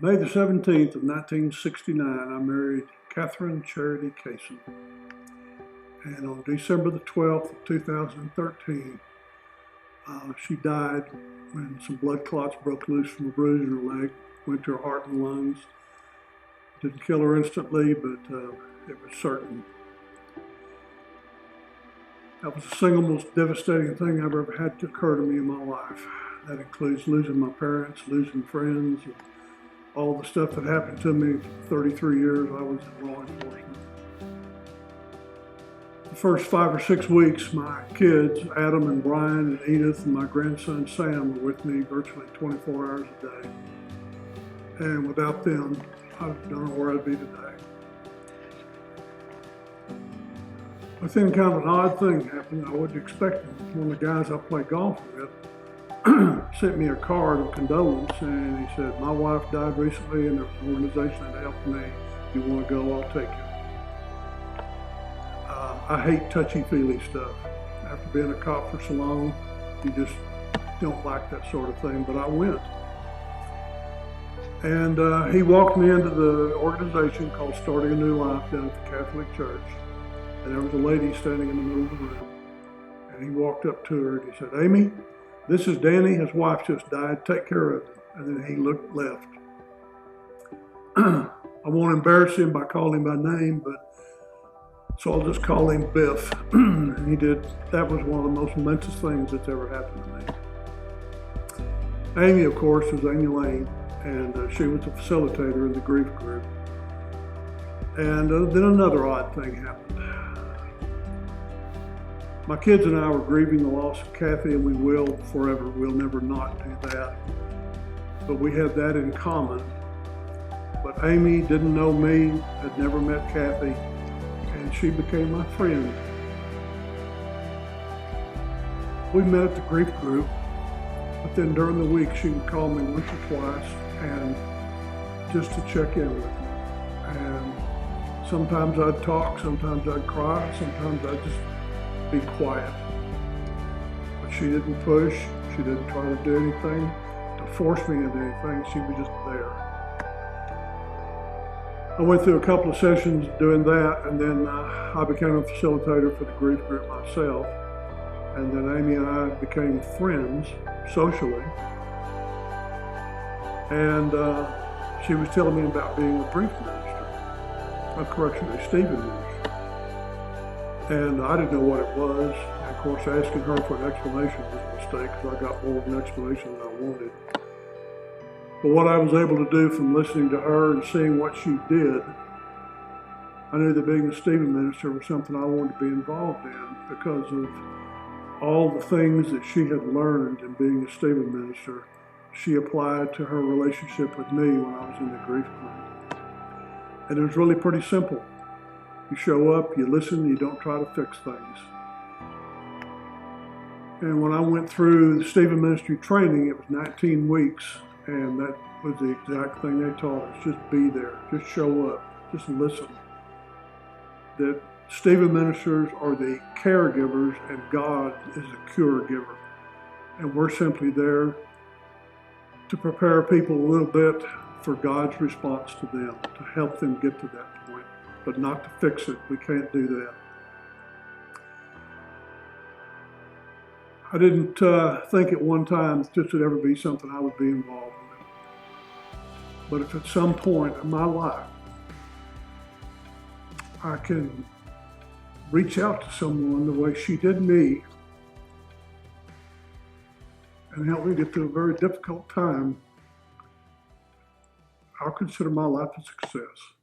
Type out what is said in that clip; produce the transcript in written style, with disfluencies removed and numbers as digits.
May the 17th of 1969, I married Catherine Charity Kaysen. And on December the 12th of 2013, she died when some blood clots broke loose from a bruise in her leg, went to her heart and lungs. Didn't kill her instantly, but it was certain. That was the single most devastating thing I've ever had to occur to me in my life. That includes losing my parents, losing friends, and all the stuff that happened to me for 33 years I was in law enforcement. The first 5 or 6 weeks, my kids, Adam and Brian and Edith, and my grandson Sam were with me virtually 24 hours a day. And without them, I don't know where I'd be today. But then kind of an odd thing happened I wasn't expecting. One of the guys I play golf with sent me a card of condolence, and he said, "My wife died recently and there's an organization that helped me. If you want to go, I'll take you." I hate touchy-feely stuff. After being a cop for so long, you just don't like that sort of thing, but I went. And he walked me into the organization called Starting a New Life down at the Catholic Church. And there was a lady standing in the middle of the room. And he walked up to her and he said, "Amy, this is Danny. His wife just died. Take care of him." And then he looked left. I won't embarrass him by calling him by name, so I'll just call him Biff. And he did. That was one of the most momentous things that's ever happened to me. Amy, of course, was Amy Lane, and she was the facilitator in the grief group. And then another odd thing happened. My kids and I were grieving the loss of Kathy, and we will forever. We'll never not do that. But we have that in common. But Amy didn't know me, had never met Kathy, and she became my friend. We met at the grief group, but then during the week she would call me once or twice and just to check in with me. And sometimes I'd talk, sometimes I'd cry, sometimes I'd just be quiet. But she didn't push, she didn't try to do anything to force me into anything, she was just there. I went through a couple of sessions doing that, and then I became a facilitator for the grief group myself. And then Amy and I became friends socially. And she was telling me about being a grief minister, a Stephen minister. And I didn't know what it was. And of course, asking her for an explanation was a mistake because I got more of an explanation than I wanted. But what I was able to do from listening to her and seeing what she did, I knew that being a Stephen minister was something I wanted to be involved in because of all the things that she had learned in being a Stephen minister. She applied to her relationship with me when I was in the grief group. And it was really pretty simple. You show up, you listen, you don't try to fix things. And when I went through the Stephen ministry training, it was 19 weeks, and that was the exact thing they taught us. Just be there, just show up, just listen. That Stephen ministers are the caregivers and God is the cure giver. And we're simply there to prepare people a little bit for God's response to them, to help them get to that point, but not to fix it. We can't do that. I didn't think at one time this would ever be something I would be involved with. But if at some point in my life I can reach out to someone the way she did me and help me get through a very difficult time, I'll consider my life a success.